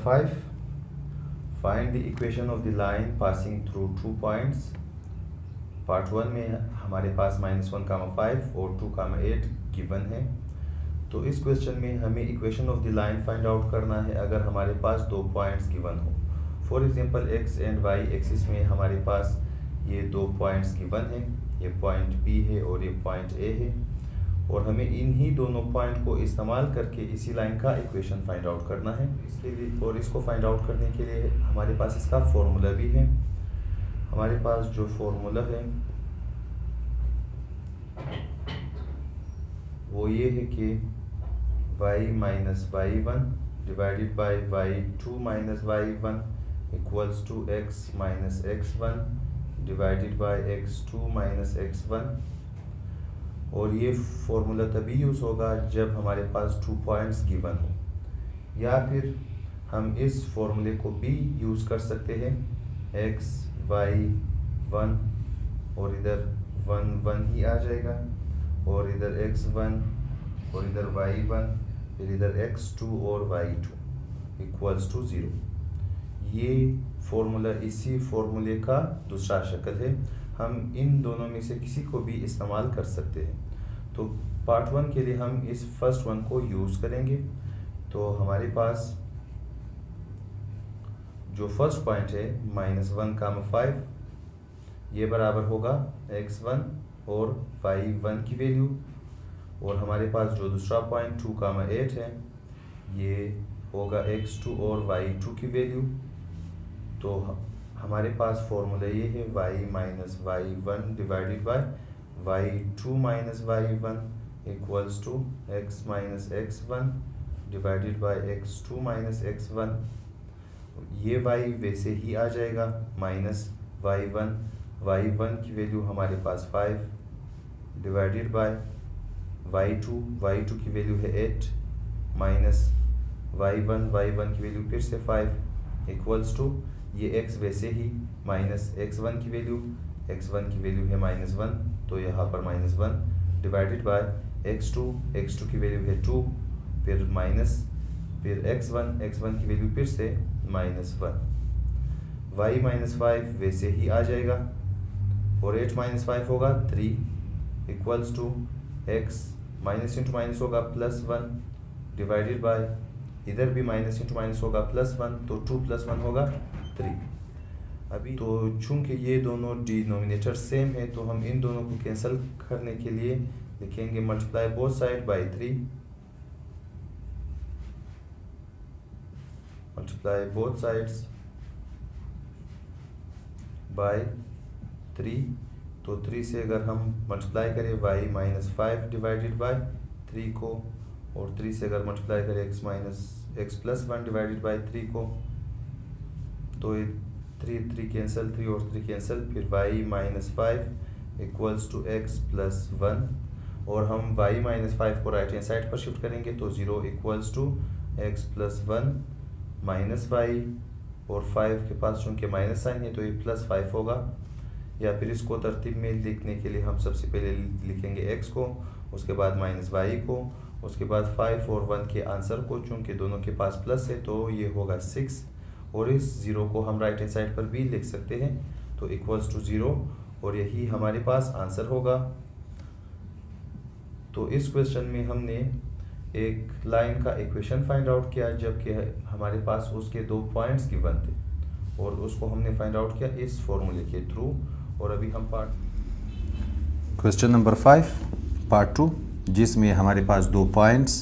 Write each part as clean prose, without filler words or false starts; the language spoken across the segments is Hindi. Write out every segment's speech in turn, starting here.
5, find the equation of the line passing through 2 points. Part 1 में हमारे पास -1, 5 और 2, 8 गिवन है। तो इस क्वेश्चन में हमें equation of the line find out करना है अगर हमारे पास 2 पॉइंट्स गिवन हो। For example X and Y axis में हमारे पास ये 2 पॉइंट्स गिवन है, ये पॉइंट बी है और ये पॉइंट ए है, और हमें इन्हीं दोनों पॉइंट को इस्तेमाल करके इसी लाइन का इक्वेशन फाइंड आउट करना है। इसके लिए और इसको फाइंड आउट करने के लिए हमारे पास इसका फॉर्मूला भी है। हमारे पास जो फॉर्मूला है वो ये है कि y minus y1 divided by y2 minus y1 equals to x minus x1 divided by x2 minus x1। और ये फॉर्मूला तभी यूज़ होगा जब हमारे पास 2 पॉइंट्स गिवन हो, या फिर हम इस फॉर्मूले को भी यूज़ कर सकते हैं x y 1 और इधर 1 1 ही आ जाएगा, और इधर x1 और इधर y1, फिर इधर x2 और y2 इक्वल्स टू 0। ये फॉर्मूला इसी फॉर्मूले का दूसरा शक्ल है। हम इन दोनों में से किसी को भी इस्तेमाल कर सकते हैं। तो पार्ट 1 के लिए हम इस फर्स्ट वन को यूज़ करेंगे। तो हमारे पास जो फर्स्ट पॉइंट है -1, 5, ये बराबर होगा x1 और y1 की वैल्यू, और हमारे पास जो दूसरा पॉइंट 2, 8 है ये होगा x2 और y2 की वैल्यू। तो हमारे पास फॉर्मूला ये है y minus y1 divided by y2 minus y1 equals to x minus x1 divided by x2 minus x1। ये y वैसे ही आ जाएगा माइनस y1 की वैल्यू हमारे पास 5 डिवाइडेड बाय y2 की वैल्यू है 8 माइनस y1 की वैल्यू फिर से 5 इक्वल्स टू ये x वैसे ही माइनस x1 की वैल्यू है -1, तो यहाँ पर -1 डिवाइडेड बाय x2 की वैल्यू है 2, फिर माइनस, फिर x1 की वैल्यू फिर से -1। y माइनस 5 वैसे ही आ जाएगा, और 8 माइनस 5 होगा 3 equals to x minus into minus होगा +1 डिवाइडेड बाय, इधर भी माइनस इंटू माइनस होगा +1, तो 2 + 1 होगा 3। अभी तो चूंकि ये दोनों डिनोमिनेटर सेम है तो हम इन दोनों को कैंसिल करने के लिए लिखेंगे multiply both side by 3, multiply both sides by 3। तो 3 से अगर हम मल्टीप्लाई करें y माइनस 5 डिवाइडेड बाय 3 को, और 3 से अगर मल्टीप्लाई करें x प्लस 1 डिवाइडेड बाय 3 को, तो ये 3 कैंसिल, 3 और 3 कैंसिल, फिर y minus 5 equals to x plus 1, और हम y माइनस 5 को राइट हैंड साइड पर शिफ्ट करेंगे तो 0 equals to x plus 1 minus y, और 5 के पास चूँकि माइनस साइन है तो ये +5 होगा। या फिर इसको तरतीब में लिखने के लिए हम सबसे पहले लिखेंगे x को, उसके बाद माइनस y को, उसके बाद 5 और 1 के आंसर को, चूँकि दोनों के पास प्लस है तो ये होगा 6, और इस 0 को हम राइट हैंड साइड पर भी लिख सकते हैं, तो इक्वल्स टू 0, और यही हमारे पास आंसर होगा। तो इस क्वेश्चन में हमने एक लाइन का इक्वेशन फाइंड आउट किया जबकि हमारे पास उसके 2 पॉइंट्स गिवन थे, और उसको हमने फाइंड आउट किया इस फॉर्मूले के थ्रू। और अभी हम क्वेश्चन नंबर 5 पार्ट 2, जिसमें हमारे पास 2 पॉइंट्स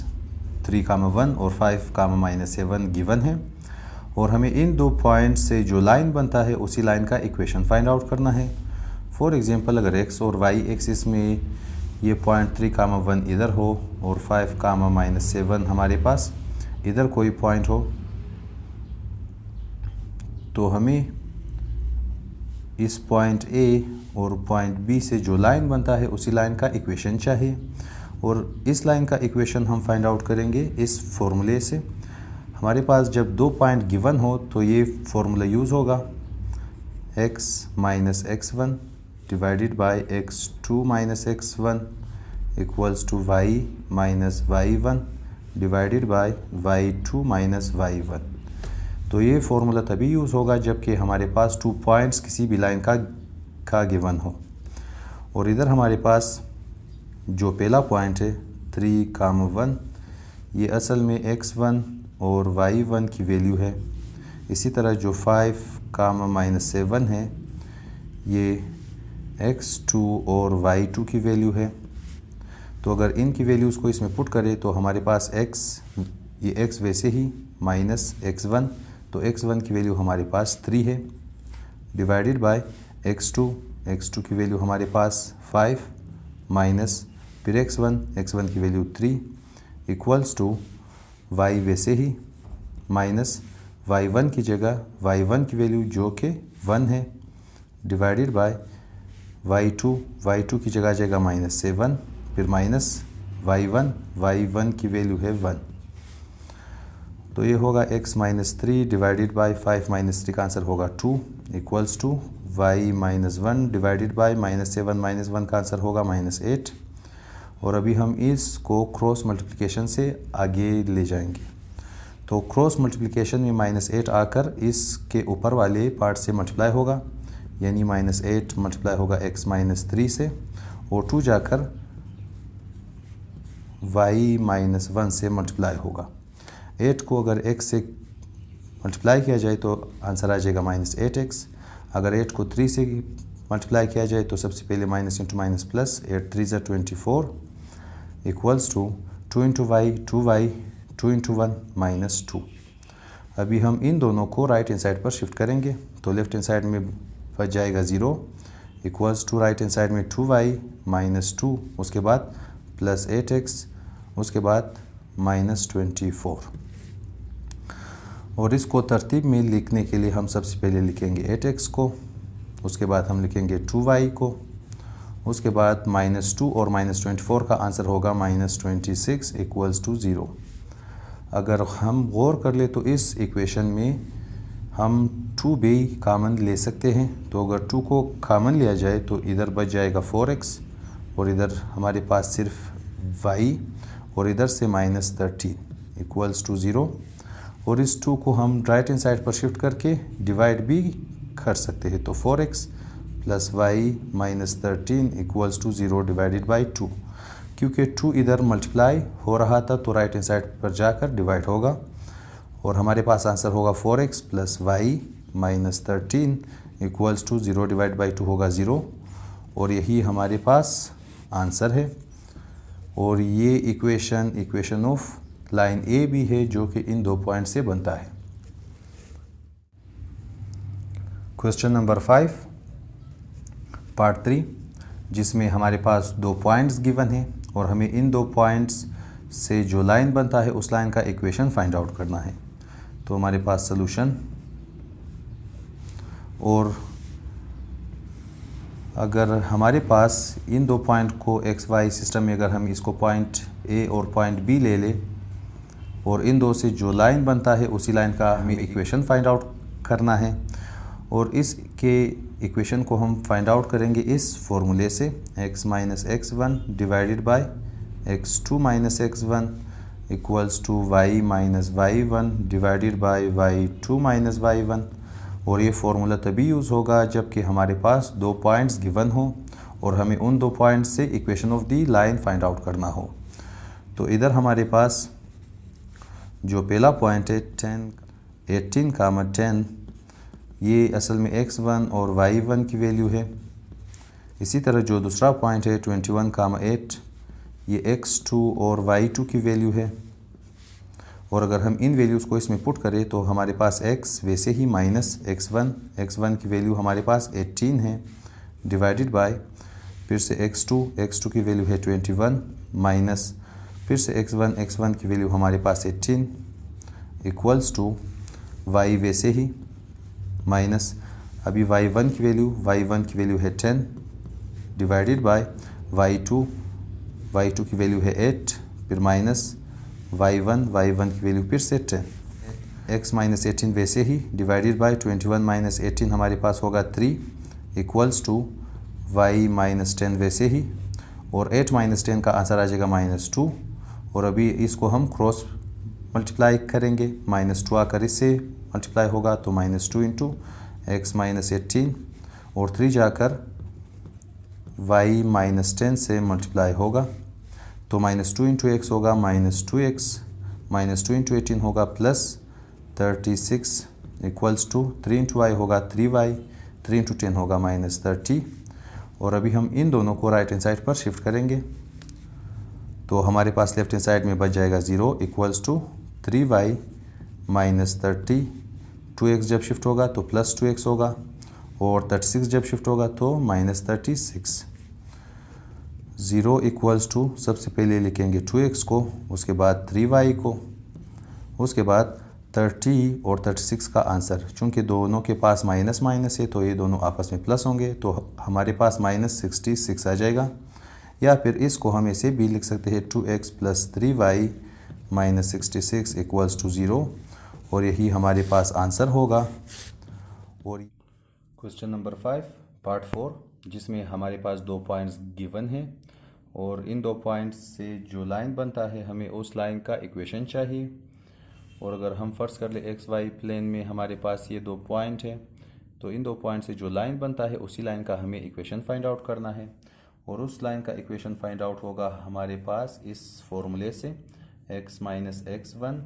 3, 1 और 5, -7 गिवन है, और हमें इन 2 पॉइंट्स से जो लाइन बनता है उसी लाइन का इक्वेशन फाइंड आउट करना है। फॉर एग्जांपल अगर x और y एक्सिस में ये पॉइंट 3, 1 इधर हो और 5, -7 हमारे पास इधर कोई पॉइंट हो, तो हमें इस पॉइंट A और पॉइंट B से जो लाइन बनता है उसी लाइन का इक्वेशन चाहिए, और इस लाइन का इक्वेशन हम फाइंड आउट करेंगे इस फॉर्मूले से। हमारे पास जब 2 पॉइंट गिवन हो तो ये फॉर्मूला यूज़ होगा x minus x1 divided by x2 minus x1 equals to y minus y1 divided by y2 minus y1। तो ये फॉर्मूला तभी यूज़ होगा जब कि हमारे पास 2 पॉइंट्स किसी भी लाइन का गिवन हो। और इधर हमारे पास जो पहला पॉइंट है 3, 1, ये असल में x1 और y1 की वैल्यू है। इसी तरह जो 5, -7 है ये x2 और y2 की वैल्यू है। तो अगर इनकी वैल्यूज़ को इसमें पुट करें तो हमारे पास ये x वैसे ही -x1, तो x1 की वैल्यू हमारे पास 3 है, डिवाइडेड बाय x2 की वैल्यू हमारे पास 5 माइनस फिर x1 की वैल्यू 3 इक्वल्स टू y वैसे ही माइनस y1 की जगह y1 की वैल्यू जो कि 1 है, डिवाइडेड बाय y2 की जगह जाएगा -7 फिर माइनस y1 की वैल्यू है 1। तो ये होगा x -3 डिवाइडेड बाय 5 -3 का आंसर होगा 2 equals to y -1 divided by -7 -1 का आंसर होगा -8। और अभी हम इसको क्रॉस मल्टीप्लिकेशन से आगे ले जाएंगे। तो क्रॉस मल्टीप्लिकेशन में -8 आकर इसके ऊपर वाले पार्ट से मल्टीप्लाई होगा, यानी -8 मल्टीप्लाई होगा x -3 से, और 2 जाकर y -1 से मल्टीप्लाई होगा। 8 को अगर x से मल्टीप्लाई किया जाए तो आंसर आ जाएगा -8x। अगर 8 को 3 से मल्टीप्लाई किया जाए तो सबसे पहले माइनस इंटू माइनस प्लस, 8 3 ज़ा 24 equals to 2 into y 2y 2 into 1 -2। अभी हम इन दोनों को राइट हैंड साइड पर शिफ्ट करेंगे तो लेफ्ट हैंड साइड में बच जाएगा 0 equals to right hand side में 2y -2, उसके बाद प्लस 8x, उसके बाद -24। और इसको तरतीब में लिखने के लिए हम सबसे पहले लिखेंगे 8x को, उसके बाद हम लिखेंगे 2y को, उसके बाद -2 और -24 का आंसर होगा -26 इक्वल्स टू 0। अगर हम गौर कर ले तो इस इक्वेशन में हम 2 भी कामन ले सकते हैं। तो अगर 2 को कामन लिया जाए तो इधर बच जाएगा 4x और इधर हमारे पास सिर्फ y और इधर से -13 इक्वल्स टू 0। और इस 2 को हम राइट हैंड साइड पर शिफ्ट करके डिवाइड भी कर सकते हैं। तो 4x plus y -13 equals to 0 divided by 2। क्योंकि 2 इधर मल्टीप्लाई हो रहा था तो राइट हैंड साइड पर जाकर डिवाइड होगा और हमारे पास आंसर होगा 4x plus y -13 equals to 0 divide by 2 होगा 0। और यही हमारे पास आंसर है। और ये इक्वेशन ऑफ लाइन ए भी है जो कि इन 2 पॉइंट से बनता है। क्वेश्चन नंबर 5 पार्ट 3, जिसमें हमारे पास 2 पॉइंट्स गिवन हैं और हमें इन 2 पॉइंट्स से जो लाइन बनता है उस लाइन का इक्वेशन फाइंड आउट करना है। तो हमारे पास सॉल्यूशन, और अगर हमारे पास इन 2 पॉइंट को एक्स वाई सिस्टम में अगर हम इसको पॉइंट ए और पॉइंट बी ले लें और इन 2 से जो लाइन बनता है उसी लाइन का हमें इक्वेशन फाइंड आउट करना है। और इसके इक्वेशन को हम फाइंड आउट करेंगे इस फॉर्मूले से, x -x1 divided by x2 -x1 equals to y -y1 divided by y2 -y1। और ये फार्मूला तभी यूज़ होगा जबकि हमारे पास 2 पॉइंट्स गिवन हो और हमें उन 2 पॉइंट्स से equation of the line find out करना हो। तो इधर हमारे पास जो पहला पॉइंट है 18, 10 ये असल में x1 और y1 की वैल्यू है। इसी तरह जो दूसरा पॉइंट है 21, 8 ये x2 और y2 की वैल्यू है। और अगर हम इन वैल्यूज़ को इसमें पुट करें तो हमारे पास x वैसे ही माइनस x1 की वैल्यू हमारे पास 18 है, डिवाइडेड बाय फिर से x2 की वैल्यू है 21 माइनस फिर से x1 की वैल्यू हमारे पास 18 इक्वल्स टू y वैसे ही माइनस अभी y1 की वैल्यू है 10 डिवाइडेड बाय y2 की वैल्यू है 8 फिर माइनस y1 की वैल्यू फिर से 10, x -18 वैसे ही डिवाइडेड बाय 21 - 18 हमारे पास होगा 3 इक्वल्स टू y -10 वैसे ही, और 8 - 10 का आंसर आ जाएगा -2। और अभी इसको हम क्रॉस मल्टीप्लाई करेंगे, -2 आकर इससे मल्टीप्लाई होगा तो -2 इंटू x -18 और 3 जाकर y -10 से मल्टीप्लाई होगा तो -2 इंटू x होगा -2x, -2 इंटू 18 होगा +36 इक्वल्स टू 3 इंटू y होगा 3y, 3 इंटू 10 होगा -30। और अभी हम इन दोनों को राइट हैंड साइड पर शिफ्ट करेंगे तो हमारे पास लेफ्ट हैंड साइड में बच जाएगा 0 इक्वल्स टू 3y -30, 2x जब शिफ्ट होगा तो +2x होगा और 36 जब शिफ्ट होगा तो -36। 0 इक्वल्स टू सबसे पहले लिखेंगे 2x को, उसके बाद 3y को, उसके बाद 30 और 36 का आंसर। चूंकि दोनों के पास माइनस माइनस है तो ये दोनों आपस में प्लस होंगे तो हमारे पास -66 आ जाएगा। या फिर इसको हम ऐसे भी लिख सकते हैं 2x + 3y -66 इक्वल्स टू 0 और यही हमारे पास आंसर होगा। और क्वेश्चन नंबर 5 पार्ट 4 जिसमें हमारे पास 2 पॉइंट्स गिवन हैं और इन 2 पॉइंट्स से जो लाइन बनता है हमें उस लाइन का इक्वेशन चाहिए। और अगर हम फर्ज कर ले एक्स वाई प्लेन में हमारे पास ये 2 पॉइंट है तो इन 2 पॉइंट से जो लाइन बनता है उसी लाइन का हमें इक्वेशन फाइंड आउट करना है। और उस लाइन का इक्वेशन फाइंड आउट होगा हमारे पास इस फॉर्मूले से x - x1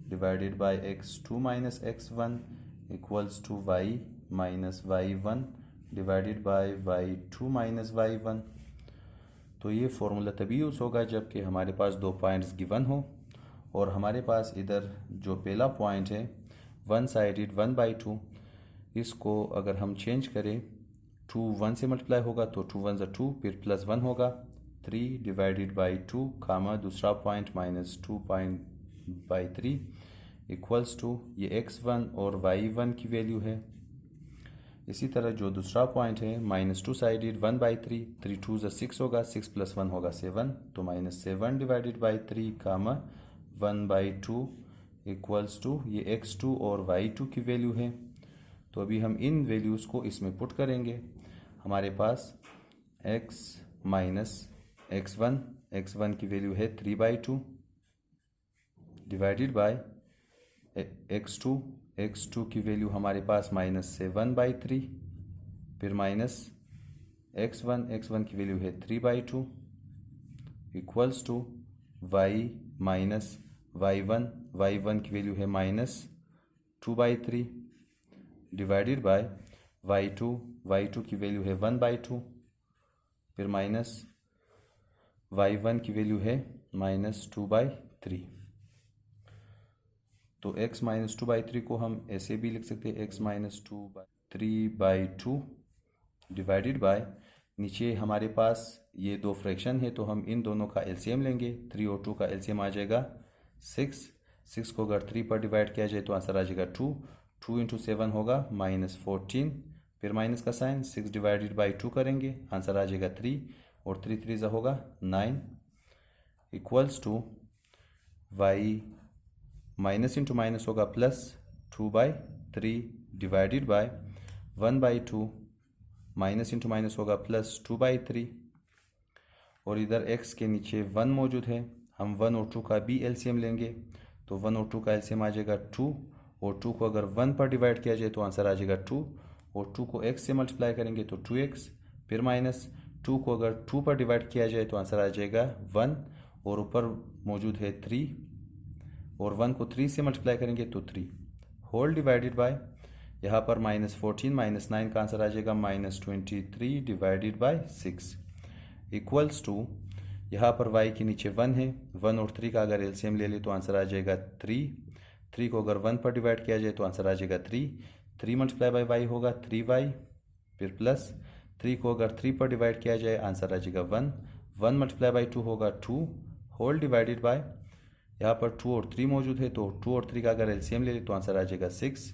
divided by x2 - x1 equals to y - y1 divided by y2 - y1। तो ये फॉर्मूला तभी यूज़ होगा जबकि हमारे पास 2 पॉइंट्स गिवन हो और हमारे पास इधर जो पहला पॉइंट है 1 साइडेड 1/2, इसको अगर हम चेंज करें 2 1 से मल्टीप्लाई होगा तो 2 1 2 फिर +1 होगा 3 डिवाइडेड बाई 2 कामा दूसरा पॉइंट -2/3 इक्वल्स टू ये x1 और y1 की वैल्यू है। इसी तरह जो दूसरा पॉइंट है -2 साइडेड 1/3, 3 2 6 होगा, 6 + 1 होगा 7 तो -7 divided by 3 comma 1/2 equals to ये x2 और y2 की वैल्यू है। तो अभी हम इन वैल्यूज़ को इसमें पुट करेंगे। हमारे पास x - x1 की वैल्यू है 3/2 डिवाइडेड बाय x2 की वैल्यू हमारे पास -7/3 फिर -x1 की वैल्यू है 3/2 इक्वल्स टू y y1 की वैल्यू है -2/3 डिवाइडेड बाय y2 की वैल्यू है 1/2 फिर y1 की वैल्यू है -2/3। तो x -2/3 को हम ऐसे भी लिख सकते हैं x -2/3/2 डिवाइडेड बाय नीचे हमारे पास ये 2 फ्रैक्शन है तो हम इन दोनों का एलसीएम लेंगे। 3 और 2 का एलसीएम आ जाएगा 6 को अगर 3 पर डिवाइड किया जाए तो आंसर आ जाएगा 2 × 7 होगा -14 फिर माइनस का साइन 6 डिवाइडेड बाई 2 करेंगे आंसर आ जाएगा 3 और 3 3 होगा 9 equals to y minus into minus होगा +2/3 divided by 1/2 minus into minus होगा +2/3 और इधर x के नीचे 1 मौजूद है। हम 1 और 2 का भी एलसीएम लेंगे तो 1 और 2 का एलसीएम आ जाएगा 2 और 2 को अगर 1 पर डिवाइड किया जाए तो आंसर आ जाएगा 2 और 2 को x से मल्टीप्लाई करेंगे तो 2x फिर -2 को अगर 2 पर डिवाइड किया जाए तो आंसर आ जाएगा 1 और ऊपर मौजूद है 3 और 1 को 3 से मल्टीप्लाई करेंगे तो 3 होल डिवाइडेड बाय यहाँ पर -14 -9 का आंसर आ जाएगा -23 डिवाइडेड बाय 6 इक्वल्स टू यहाँ पर y के नीचे 1 है 1 और 3 का अगर एलसीएम ले ले तो आंसर आ जाएगा 3 को अगर 1 पर डिवाइड किया जाए तो आंसर आ जाएगा 3 मल्टीप्लाई बाय y होगा 3y फिर प्लस 3 को अगर 3 पर डिवाइड किया जाए आंसर आ जाएगा 1 मल्टीप्लाई बाय 2 होगा 2 होल डिवाइडेड बाय यहाँ पर 2 और 3 मौजूद है तो 2 और 3 का अगर एलसीएम ले ले तो आंसर आ जाएगा 6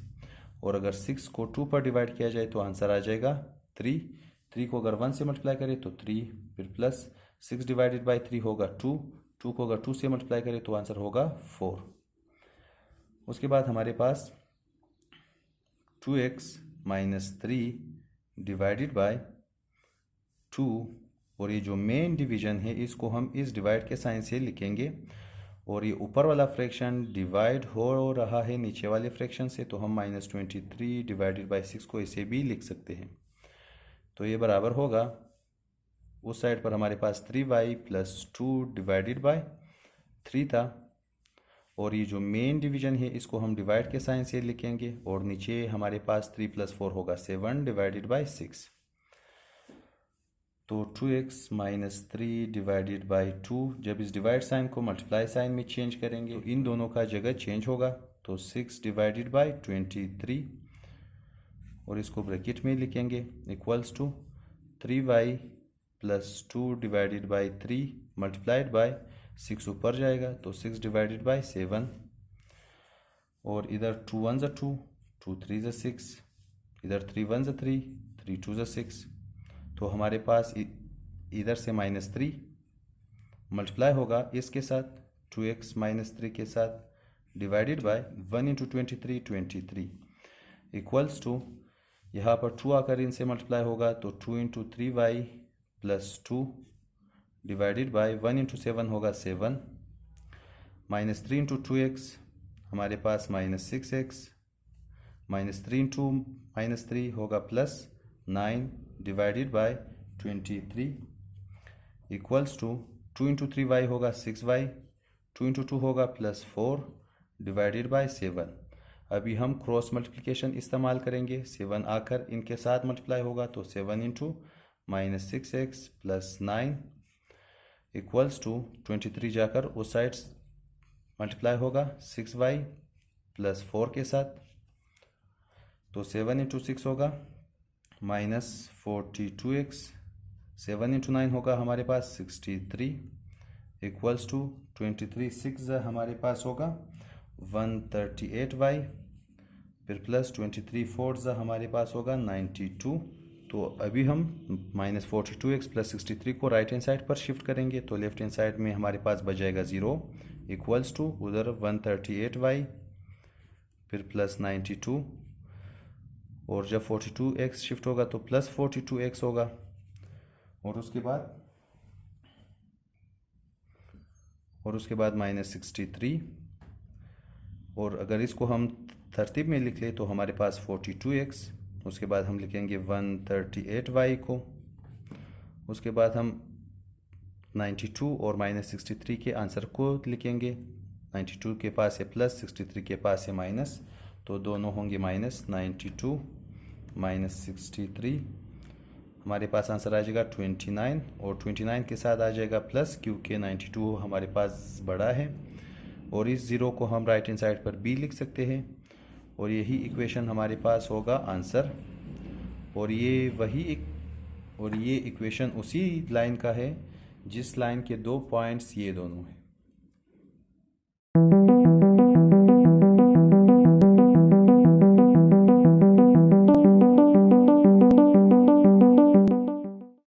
और अगर 6 को 2 पर डिवाइड किया जाए तो आंसर आ जाएगा 3 को अगर 1 से मल्टीप्लाई करें तो 3 फिर प्लस 6 डिवाइडेड बाय 3 होगा 2 को अगर 2 से मल्टीप्लाई करें तो आंसर होगा 4। उसके बाद हमारे पास 2x - 3 डिवाइडेड बाय 2 और ये जो मेन डिवीजन है इसको हम इस डिवाइड के साइन से लिखेंगे और ये ऊपर वाला फ्रैक्शन डिवाइड हो रहा है नीचे वाले फ्रैक्शन से, तो हम -23 डिवाइडेड बाई 6 को इसे भी लिख सकते हैं। तो ये बराबर होगा, उस साइड पर हमारे पास 3y + 2 डिवाइडेड बाई 3 था, और ये जो मेन डिवीजन है इसको हम डिवाइड के साइन से लिखेंगे, और नीचे हमारे पास 3 + 4 होगा 7 डिवाइडेड बाई 6। तो 2x - 3 डिवाइडेड बाई 2, जब इस डिवाइड साइन को मल्टीप्लाई साइन में चेंज करेंगे तो इन दोनों का जगह चेंज होगा, तो 6 डिवाइडेड बाई 23, और इसको ब्रैकेट में लिखेंगे equals to 3y + 2 divided by 3 multiplied by 6 ऊपर जाएगा, तो 6 डिवाइडेड बाई 7, और इधर 2 1 = 2, 2 3 = 6, इधर 3 1 = 3, 3 2 = 6। तो हमारे पास इधर से -3 मल्टीप्लाई होगा इसके साथ 2x - 3 के साथ डिवाइडेड बाय 1 × 23 23 इक्वल्स टू, यहाँ पर 2 आकर इनसे मल्टीप्लाई होगा, तो 2 × 3y + 2 डिवाइडेड बाय 1 × 7 होगा 7, -3 × 2x हमारे पास -6x, -3 × -3 होगा +9 divided by 23 equals to 2 × 3y होगा 6y, 2 × 2 होगा +4 डिवाइडेड बाय 7। अभी हम क्रॉस मल्टीप्लिकेशन इस्तेमाल करेंगे, 7 आकर इनके साथ मल्टीप्लाई होगा, तो 7 × -6x + 9 इक्वल्स टू 23 जाकर उस साइड मल्टीप्लाई होगा 6y + 4 के साथ, तो 7 × 6 होगा -42x, 7 × 9 होगा हमारे पास 63 इक्वल्स टू 23 6 हमारे पास होगा 138y, फिर +23 4 हमारे पास होगा 92। तो अभी हम -42x + 63 को राइट हैंड साइड पर शिफ्ट करेंगे, तो लेफ्ट हैंड साइड में हमारे पास बच जाएगा 0 इक्वल्स टू उधर 138y फिर +92, और जब 42x शिफ्ट होगा तो +42x होगा, और उसके बाद -63, और अगर इसको हम तरतीब में लिख ले तो हमारे पास 42x, उसके बाद हम लिखेंगे 138y को, उसके बाद हम 92 और -63 के आंसर को लिखेंगे, 92 के पास है प्लस, 63 के पास है माइनस, तो दोनों होंगे -92 -63, हमारे पास आंसर आ जाएगा 29, और 29 के साथ आ जाएगा प्लस, क्योंकि 92 हमारे पास बड़ा है, और इस ज़ीरो को हम राइट हैंड साइड पर भी लिख सकते हैं, और यही इक्वेशन हमारे पास होगा आंसर। और ये इक्वेशन उसी लाइन का है जिस लाइन के 2 पॉइंट्स ये दोनों हैं।